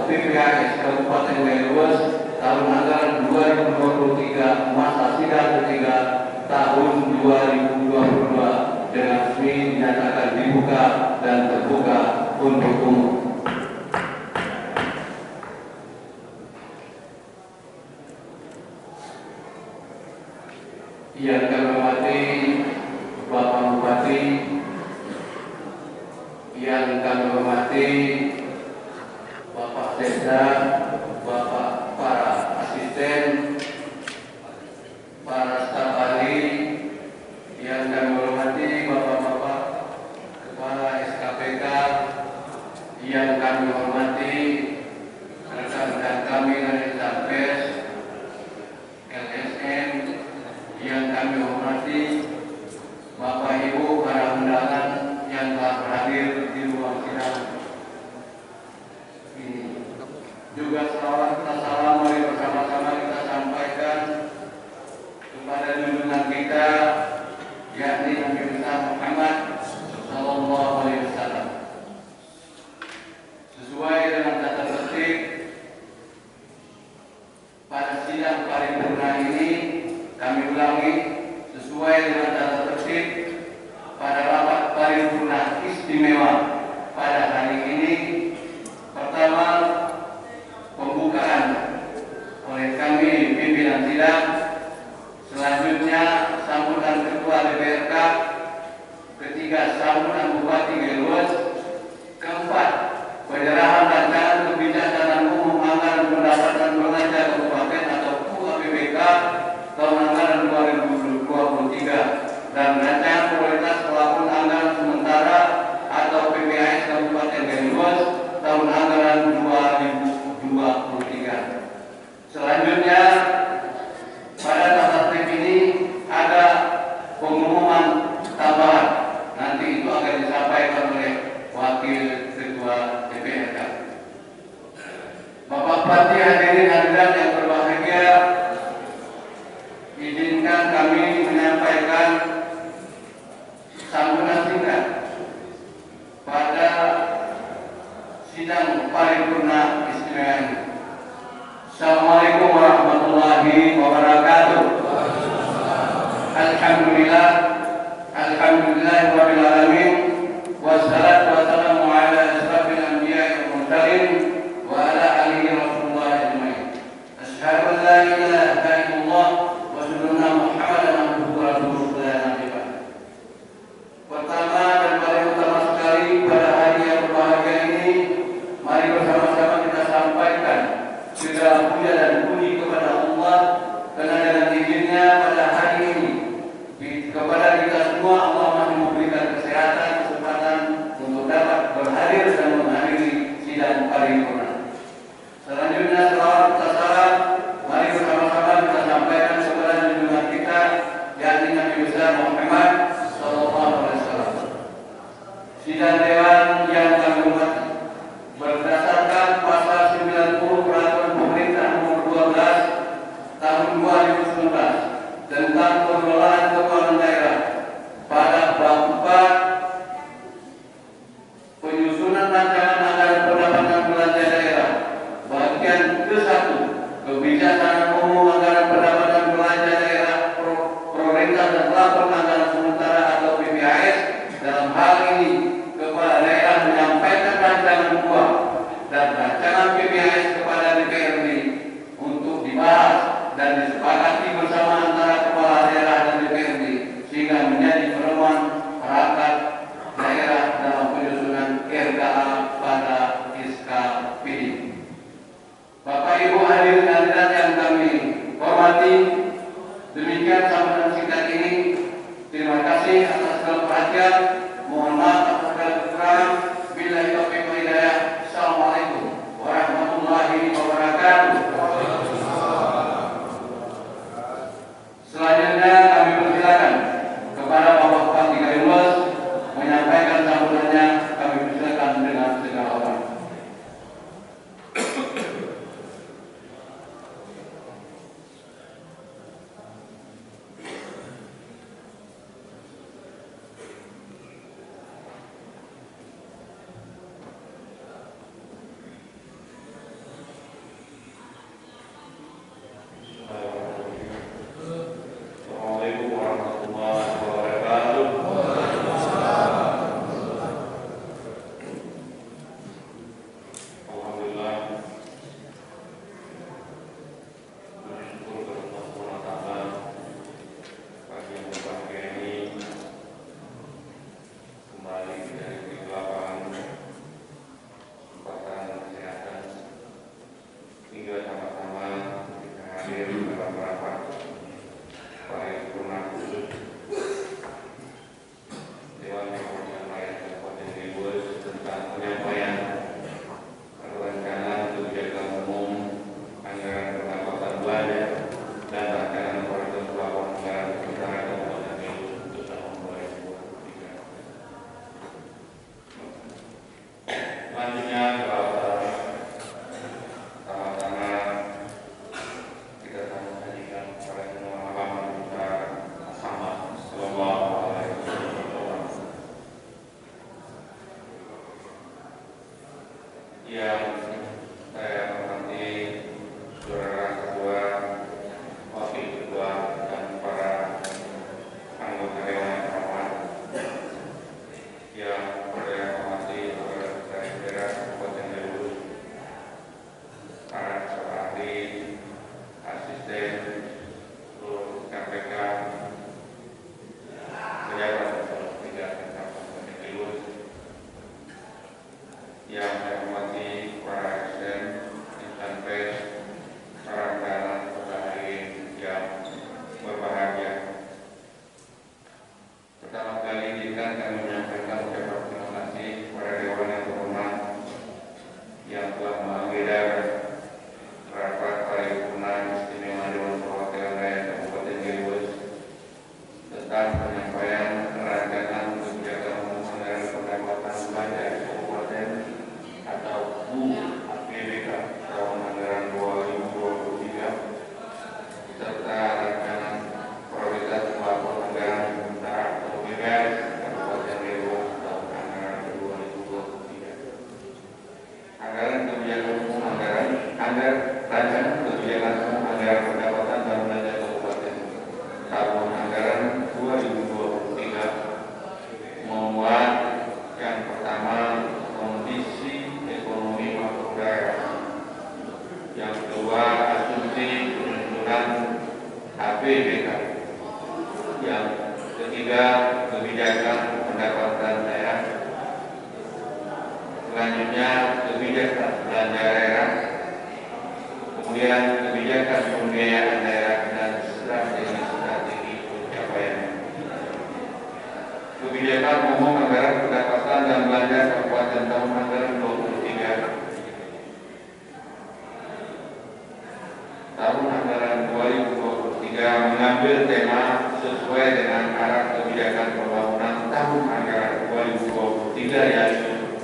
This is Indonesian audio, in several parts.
PPAS Kabupaten Leluas tahun anggaran 2023 masa sidang ketiga tahun 2022 dengan resmi dinyatakan dibuka dan terbuka untuk umum. Yang kami hormati Bapak Bupati, yang kami hormati Bapak Sekda, Bapak para asisten, para staf ahli, yang kami hormati Bapak-bapak Kepala SKPK, yang kami hormati rekan-rekan kami dari Satgas, LSM, yang kami hormati Bapak Ibu para undangan yang telah berhadir di ruang sidang ini. Juga selawat dan salam mari bersama-sama kita sampaikan kepada junjungan kita, yakni Nabi besar Muhammad Sallallahu Alaihi Wasallam. Sesuai dengan tata tertib pada sidang paripurna ini, kami ulangi, sesuai dengan tata tertib pada rapat paripurna istimewa pada hari ini, pertama pembukaan oleh kami pimpinan sidang, selanjutnya sambutan Ketua DPRK, ketiga sambutan Bupati Leluas, keempat penyerahan rancangan kebijakan umum anggaran pendapatan belanja kabupaten atau UAPBK tahun anggaran 2023 dan rancangan prioritas pelakon anggaran sementara atau PPAS Kabupaten Leluas tahun anggaran 2023. Selanjutnya pada tata tertib ini ada pengumuman tambahan. Nanti itu akan disampaikan oleh Wakil Ketua DPRK. Bapak Bupati, hadirin hadirat yang berbahagia, izinkan kami menyampaikan sambutan singkat pada sidang paripurna istimewa ini. Assalamualaikum warahmatullahi wabarakatuh. Alhamdulillah, alhamdulillahirabbil alamin, wassalatu wassalamu ala asrofil anbiya'i wal mursalin wa ala alihi rasulullah ajmain. Asyhadu an la ilaha illallah wa asyhadu anna Muhammadan abduhu wa rasuluhu la nabiyya. Pertama dan paling utama sekali pada hari yang berbahagia ini, mari bersama-sama kita sampaikan segala puja dan puji kepada Allah, karena dengan izinnya pada hari ini kepada kita semua Allah masih memberikan kesehatan, kesempatan untuk dapat berhadir dan menghadiri sidang paripurna. Selanjutnya selawat serta salam mari bersama-sama kita sampaikan kepada junjungan kita, yakni Nabi besar Muhammad Sallallahu Alaihi Wasallam. Sidang Dewan yang kami hormati, berdasarkan pasal 90 Peraturan Pemerintah Nomor 12 Tahun 2019 tentang pengelolaan keuangan daerah, pada bab 4 penyusunan rancangan anggaran pendapatan belanja daerah, bagian ke-1 kebijakan umum anggaran pendapatan belanja daerah prioritas dan pelakon anggaran sementara atau PPAS. Dalam hal ini kepala daerah menyampaikan rancangan uang dan rancangan PPAS kepada DPRD untuk dibahas dan disepakati bersama antara kepala daerah dan DPRD, sehingga menjadi pedoman perangkat daerah dalam penyusunan RKA pada SKPD. Bapak Ibu hadirin hadirat yang kami hormati, demikian sambutan singkat ini. Terima kasih atas segala perhatian. Mohon maaf atas segala kekurangan. Billahi taufiq wal hidayah. Assalamualaikum warahmatullahi wabarakatuh. yang saya hormati saudara ketua, wakil ketua, dan para anggota dewan yang terhormat, yang saya hormati saudara daerah Kabupaten Brebes, para ahli, asisten, seluruh KPK, pejabat pejabat Kabupaten Brebes, yang saya hormati para asisten, insan pers, para undangan, para hadirin yang berbahagia. Pertama kali izinkan kami menyampaikan ucapan terima kasih kepada Dewan yang terhormat yang telah mengagendakan rapat paripurna istimewa Dewan Perwakilan Rakyat Kabupaten Brebes tentang penyampaian rancangan kebijakan umum anggaran pendapatan belanja kabupaten atau UAPBK tahun anggaran 2023 serta rancangan prioritas pelakon anggaran sementara atau PPAS Kabupaten Brebes tahun anggaran 2023. Anggaran kebijakan umum rancangan kebijakan umum anggaran pendapatan dan belanja kabupaten tahun anggaran 2023 memuat yang pertama kondisi ekonomi makro daerah, yang kedua asumsi penyusunan APBK, yang ketiga kebijakan pendapatan daerah, selanjutnya kebijakan belanja daerah, kemudian kebijakan pembiayaan daerah dan strategi pencapaian. Kebijakan umum anggaran pendapatan dan belanja kabupaten tahun anggaran 2023 tahun anggaran 2023 mengambil tema sesuai dengan arah kebijakan pembangunan tahun anggaran 2023, yaitu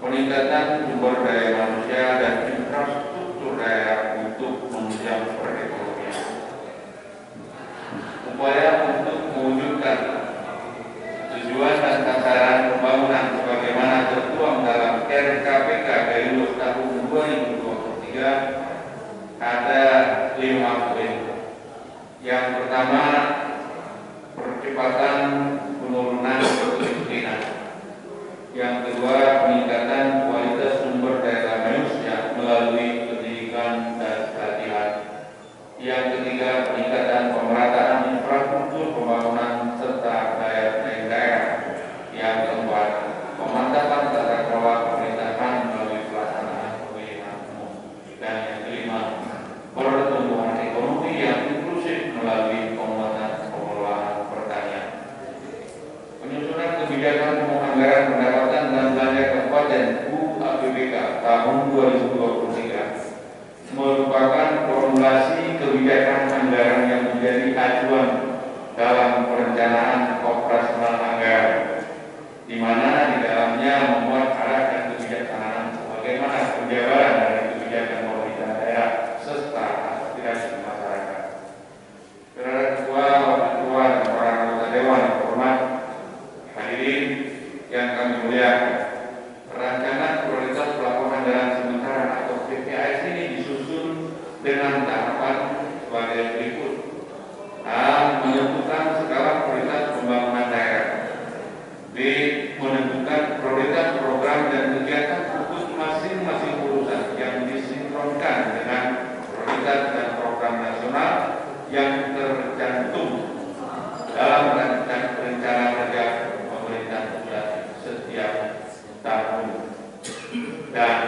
peningkatan sumber daya manusia dan infrastruktur daerah untuk menunjang perekonomian. Upaya untuk mewujudkan tujuan dan sasaran pembangunan sebagaimana tertuang dalam RKPK Brebes tahun 2023 ada 5 poin. Yang pertama, percepatan penurunan kemiskinan. Yang kedua, peningkatan kualitas sumber daya manusia melalui pendidikan dan pelatihan. Yang ketiga, peningkatan pemerataan infrastruktur pembangunan serta daya saing daerah. Yang keempat, pemantapan tata kelola pemerintahan melalui pelaksanaan pemilihan umum. Dan yang kelima, pertumbuhan ekonomi yang inklusif melalui penguatan pengelolaan pertanian. Penyusunan kebijakan umum anggaran pendapatan dan belanja kabupaten UAPBK tahun 2023 merupakan formulasi kebijakan anggaran yang menjadi acuan dalam perencanaan operasional anggaran, di mana di dalamnya memuat arah dan kebijaksanaan bagaimana penjabaran dari kebijakan pemerintah daerah serta aspirasi masyarakat. Saudara Ketua, Wakil Ketua, dan para anggota Dewan yang terhormat, hadirin yang kami muliakan, rancangan prioritas pelakon anggaran sementara atau PPAS ini disusun dengan tahapan sebagai berikut. A. Menentukan skala prioritas pembangunan daerah. B. Menentukan prioritas program dan kegiatan fokus masing-masing urusan yang disinkronkan dengan prioritas dan program nasional yang tercantum dalam rencana kerja pemerintah pusat setiap tahun. Dan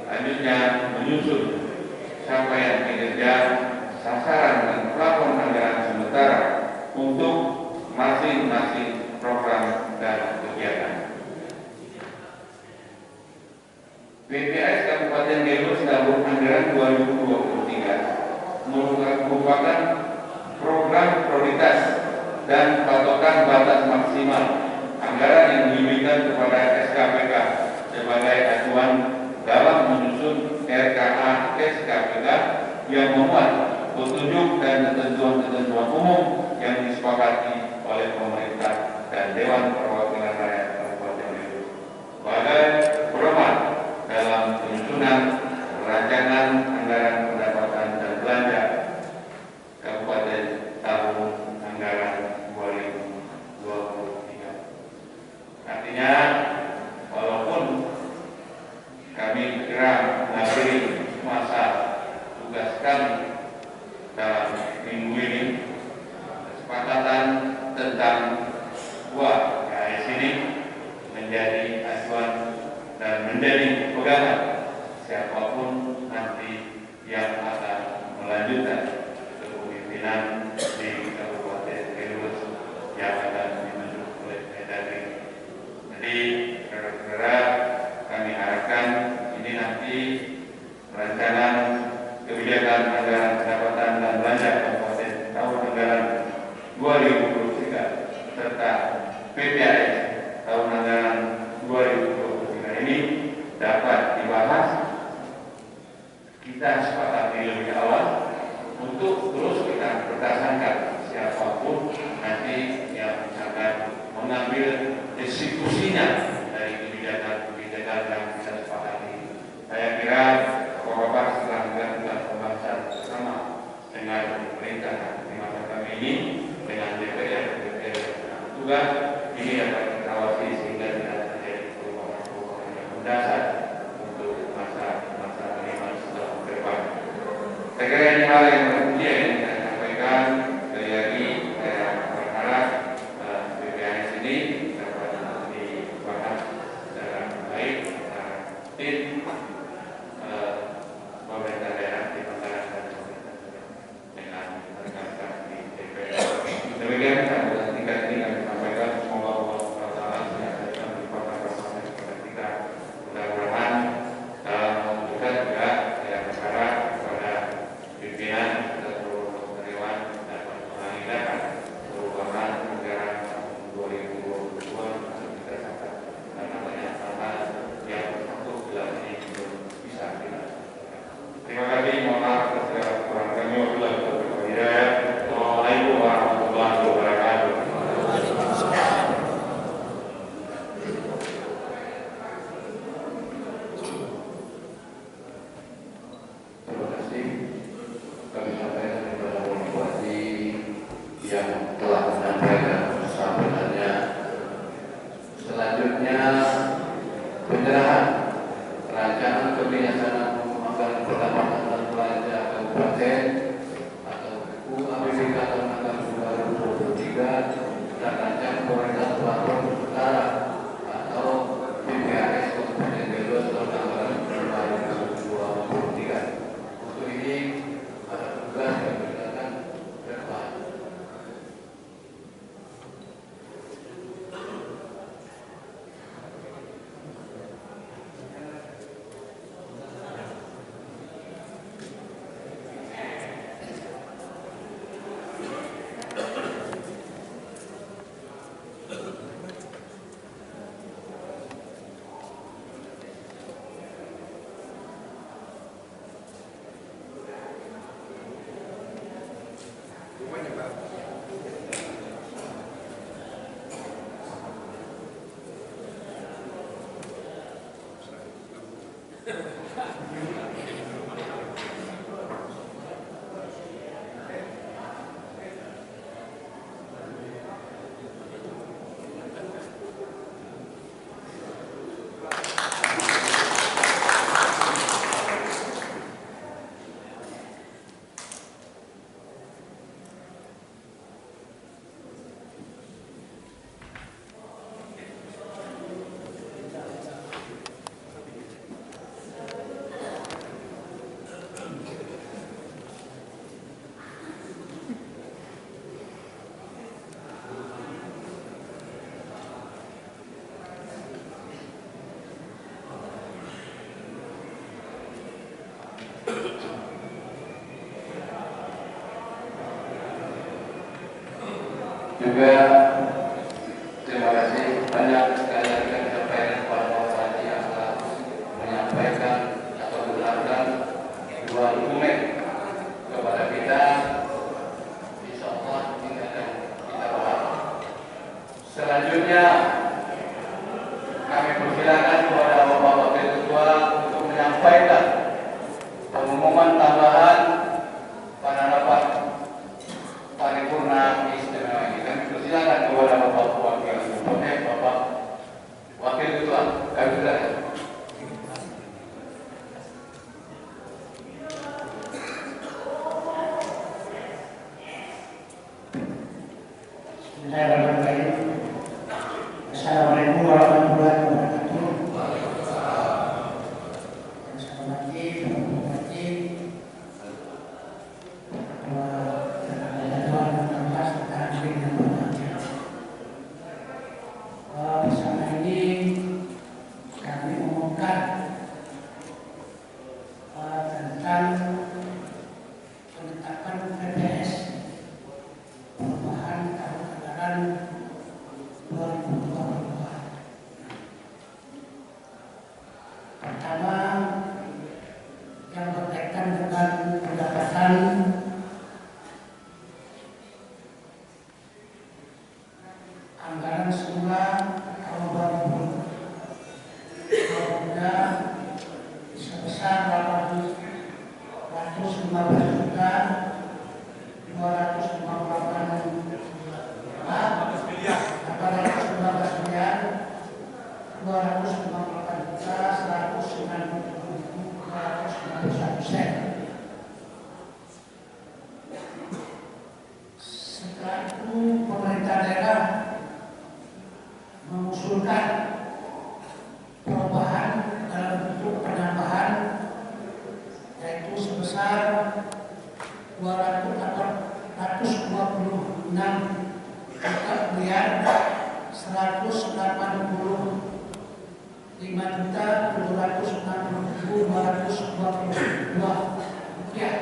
selanjutnya menyusun capaian kinerja, sasaran dan plafon anggaran sementara untuk masing-masing program dan kegiatan. PPAS Kabupaten Brebes tahun anggaran 2023 merupakan program prioritas dan patokan batas maksimal anggaran yang diberikan kepada SKPK sebagai acuan dalam menyusun RKA SKPK yang memuat petunjuk dan ketentuan-ketentuan umum yang disepakati oleh pemerintah dan Dewan Perwakilan Rakyat Kabupaten Brebes sebagai pedoman penyusunan rancangan anggaran pendapatan dan belanja Kabupaten tahun anggaran 2023. Artinya, walaupun kami kira mengakhiri masa tugas kami dalam minggu ini, kesepakatan tentang buah KS ini menjadi acuan dan menjadi pegangan siapapun nanti yang akan melanjutkan kepemimpinan di Kabupaten Brebes yang akan ditunjuk oleh Mendagri. Jadi, saudara-saudara, kami harapkan ini nanti rancangan kebijakan anggaran pendapatan dan belanja Kabupaten tahun anggaran 2023 serta PPAS tahun anggaran 2023 ini dapat dibahas. Kita sepakati lebih awal untuk terus kita berdasarkan siapapun nanti yang akan mengambil eksekusinya dari kebijakan-kebijakan yang kita sepakati. Saya kira Bapak-Bapak setelah melakukan pembahasan bersama dengan pemerintah di masa kami ini dengan DPR tugas ini dapat kita awasi sehingga tidak terjadi perubahan-perubahan yang mendasar untuk masa-masa kelima setelah ke depan. Saya kira ini hal yang mulia yang saya sampaikan. Sekali lagi saya berharap BPAS ini dapat dibahas secara baik antara tim pemerintah daerah di Bangkalan dan pemerintah dengan rekan-rekan di DPR. Demikian sampai tingkat ini kami sampaikan. Semoga Allah SWT senantiasa melimpahkan rahmat kepada kita. Mudah-mudahan dalam mewujudkan juga saya berharap kepada pimpinan dan seluruh karyawan dapat mengagendakan perubahan anggaran tahun 2022 untuk kita catat karena banyak hal yang untuk dalam ini belum bisa kita. Terima kasih. Mohon maaf atas segala kekurangan kami. Wabillahi taufiq wal hidayah. Assalamualaikum warahmatullahi wabarakatuh. Terima kasih kami sampaikan kepada Bapak Bupati yang telah menyampaikan sambutannya. Selanjutnya penyerahan rancangan kebijaksanaan anggaran pendapatan dan belanja kabupaten atau UAPBK tahun anggaran 2023 dan rancangan pemerintah peraturan perkara atau PPAS Kabupaten Brebes tahun anggaran 2023. Untuk ini ada tugas yang diberikan ke depan. Juga terima kasih banyak sekali lagi kami sampaikan kepada Bapak Bupati yang telah menyampaikan atau menerangkan dua dokumen kepada kita. Insya Allah ini akan kita bahas. Selanjutnya kami persilakan kepada Bapak Wakil Ketua untuk menyampaikan mengusulkan anggaran semula tahun 2023 sebesar 815,215,191 Setelah itu pemerintah daerah mengusulkan perubahan dalam bentuk penambahan yaitu sebesar 286,760,222 rupiah.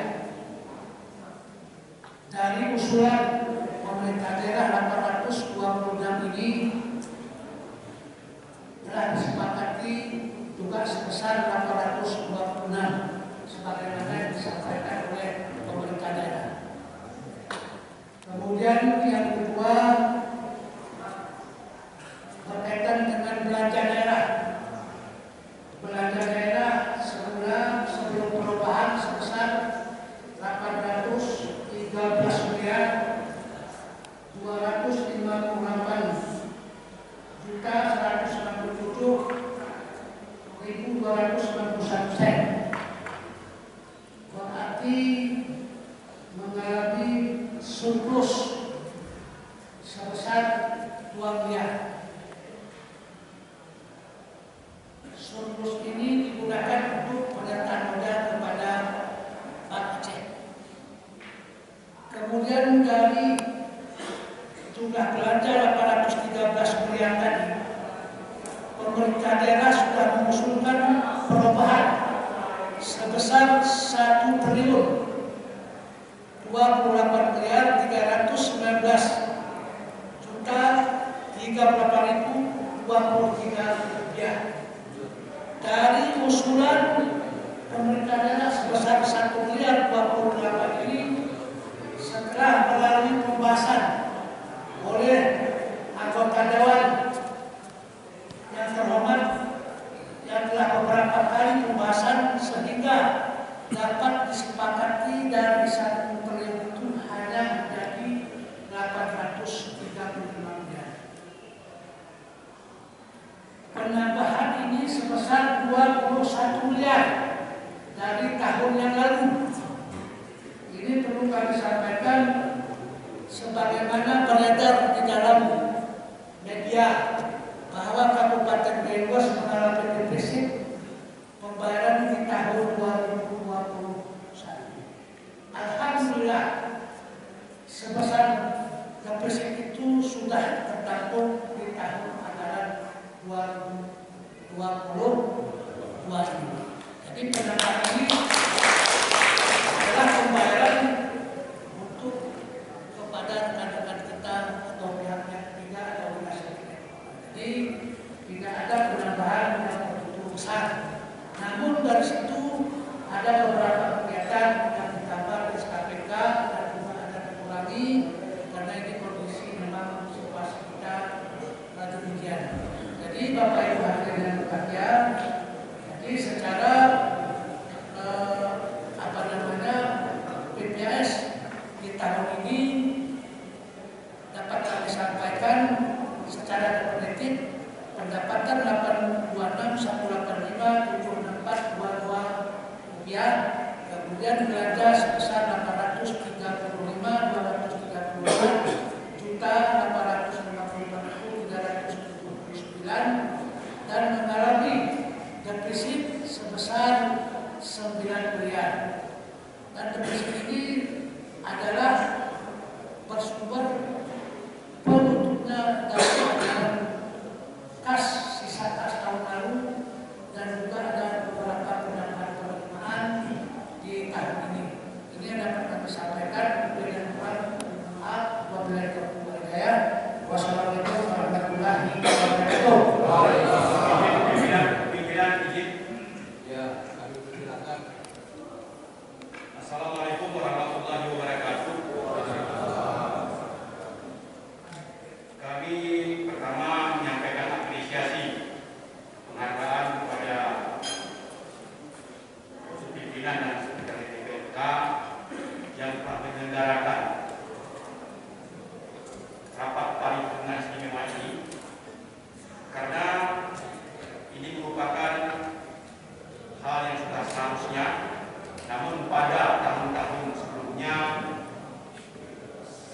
Dari usulan pemerintah daerah 826 ini telah disepakati juga sebesar 826 sebagaimana yang disampaikan oleh pemerintah daerah. Kemudian yang kedua berkaitan dengan belanja daerah. Belanja daerah semula sebelum perubahan sebesar 813 miliar 258.197.291 sen. Berarti mengalami surplus sebesar 2 miliar. Surplus ini digunakan untuk pendataan modal kepada Bank Aceh. Kemudian dari jumlah belanja 813 miliar tadi, pemerintah daerah sudah mengusulkan perubahan sebesar 1 triliun 28 miliar 319 juta 38.023 rupiah. Dari usulan pemerintah daerah sebesar 1 miliar 28 ini setelah melalui pembahasan oleh anggota dewan yang terhormat yang telah beberapa kali pembahasan sehingga dapat disepakati dari 1 triliun itu hanya menjadi 835 miliar. Penambahan ini sebesar 21 miliar dari tahun yang lalu. Ini perlu kami sampaikan sebagaimana beredar di dalam media bahwa Kabupaten Brebes mengalami defisit pembayaran di tahun 2021. Alhamdulillah sebesar defisit itu sudah tertampung di tahun anggaran 2020. Jadi penambahan ini adalah pembayaran untuk kepada rekan-rekan kita atau pihak-pihak ketiga atau dinas ketiga. Jadi tidak ada penambahan yang begitu besar. Namun dari situ ada beberapa kegiatan yang ditambah di SKPK dan juga ada dikurangi karena ini kondisi memang situasi kita demikian. Jadi Bapak Ibu hadirin yang berbahagia, jadi secara BPJS di tahun ini dapat kami sampaikan secara definitif pendapatan 826.185.764.22 rupiah, kemudian belanja sebesar 835.855.379 dan mengalami defisit sebesar 9 miliar. Dan defisit ini adalah bersumber penutupnya dari anggaran kas sisa kas tahun lalu dan juga ada beberapa penambahan di tahun ini. Ini yang dapat kami sampaikan. Dengan kurang maaf, wabillahi taufiq wal hidayah. Wassalamualaikum warahmatullahi wabarakatuh. Pimpinan izin. Ya, kami persilakan. Assalamualaikum warahmatullahi pimpinan dan sekretariat DPRK yang telah menyelenggarakan rapat paripurna istimewa ini, karena ini merupakan hal yang sudah seharusnya, namun pada tahun-tahun sebelumnya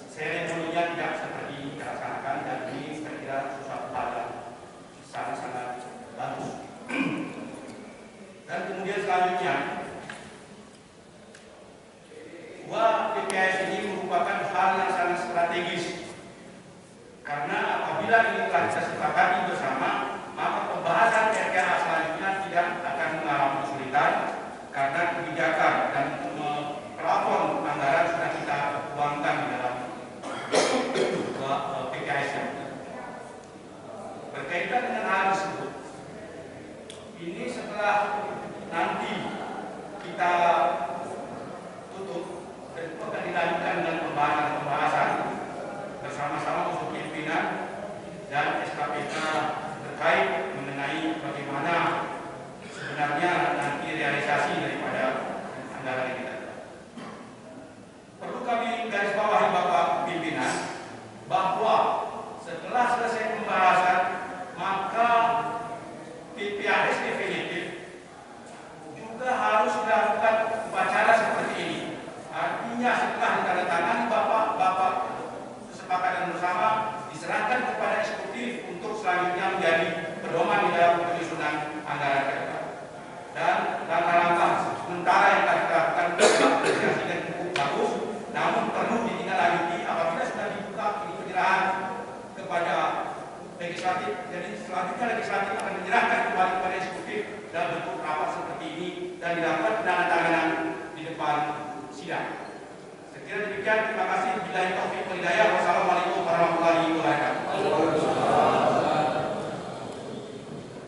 seremoninya tidak seperti ini dilaksanakan, dan ini saya kira suatu hal yang sangat-sangat bagus. Dan kemudian selanjutnya, bahwa PPAS ini merupakan hal yang sangat strategis, karena apabila ini telah kita sepakati bersama, maka pembahasan RKA selanjutnya tidak akan mengalami kesulitan, karena kebijakan dan plafon anggaran sudah kita tuangkan di dalam PKS. Berkaitan dengan hal tersebut, ini setelah nanti kita tutup dan akan dilanjutkan dengan pembahasan bersama-sama unsur pimpinan dan SKPK terkait mengenai bagaimana sebenarnya nanti realisasi daripada anggaran ini. Perlu kami garis bawahi Bapak pimpinan bahwa setelah selesai pembahasan, maka PPAS definitif juga harus dilakukan upacara seperti ini. Artinya setelah ditandatangani Bapak kesepakatan bersama, diserahkan kepada eksekutif untuk selanjutnya menjadi pedoman di dalam penyusunan anggaran ke depan. Dan langkah-langkah sementara yang telah dilakukan apresiasi dan cukup bagus, namun perlu ditindaklanjuti apabila sudah dibuka ini penyerahan kepada legislatif. Jadi selanjutnya legislatif akan menyerahkan kembali kepada eksekutif dalam bentuk rapat seperti ini dan dilakukan penandatanganan di depan sidang. Sekiranya demikian, terima kasih. Billahi taufiq wal hidayah. Wassalamualaikum warahmatullahi wabarakatuh.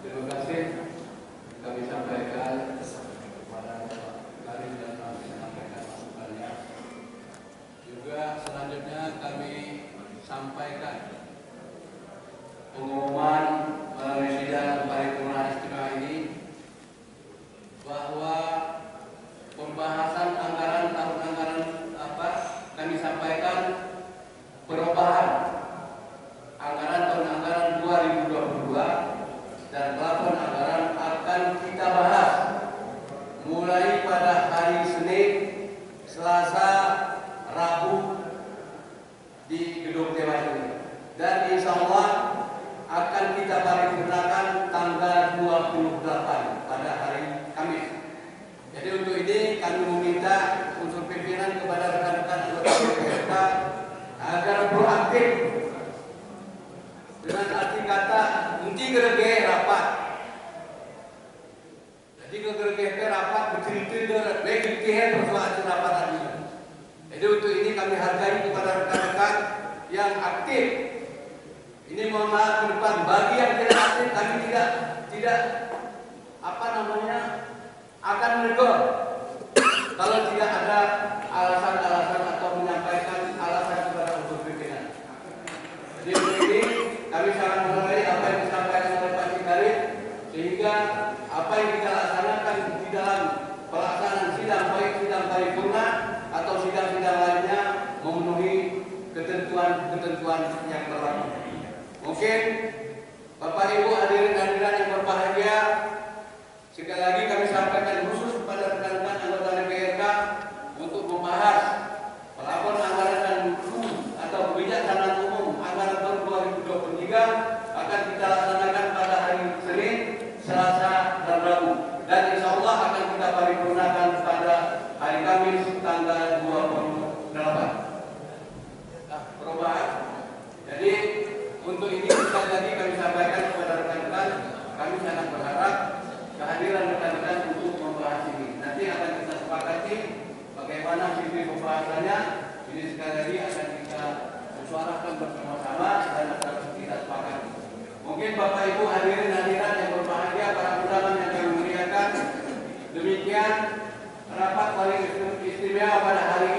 Terima kasih kami sampaikan kepada Bapak Karim dan kami sampaikan masukannya. Juga selanjutnya kami sampaikan pengumuman melalui sidang paripurna istimewa ini bahwa pembahasan anggaran tahun anggaran kami sampaikan perubahan anggaran tahun anggaran 2022 dan plafon anggaran akan kita bahas mulai pada hari Senin, Selasa, Rabu di gedung Dewan ini, dan insya Allah akan kita paripurnakan tanggal 28 pada hari Kamis. Jadi untuk ini kami meminta unsur pimpinan kepada rekan-rekan anggota DPRK agar proaktif dengan arti kata nanti gerege rapat. Jadi gerege rapat bercerita lagi persoalan rapat tadi. Jadi untuk ini kami hargai kepada rekan-rekan yang aktif. Ini mohon maaf ke depan, bagi yang tidak aktif kami tidak akan menegur kalau tidak ada alasan-alasan atau menyampaikan alasan kepada unsur pimpinan. Jadi ini kami sangat menghargai apa yang disampaikan oleh Pak Karim, sehingga apa yang kita laksanakan di dalam pelaksanaan sidang, baik sidang paripurna atau sidang-sidang lainnya, memenuhi ketentuan-ketentuan yang berlaku. Mungkin Bapak Ibu hadirin-hadirat yang berbahagia, sekali lagi kami sampaikan khusus kepada rekan-rekan anggota DPRK untuk membahas pelapor anggaran dan atau kebijaksanaan umum anggaran tahun 2023 akan kita laksanakan pada hari Senin, Selasa, dan Rabu, dan insya Allah akan kita paripurnakan pada hari Kamis tanggal 28. Perubahan. Jadi untuk ini sekali lagi kami sampaikan kepada rekan-rekan, kami sangat berharap kehadiran rekan-rekan untuk membahas ini. Nanti akan kita sepakati bagaimana sisi pembahasannya. Ini sekali lagi akan kita suarakan bersama-sama dan akan kita sepakati. Mungkin Bapak Ibu hadirin hadirat yang berbahagia, para undangan yang kami muliakan, demikian rapat paling istimewa pada hari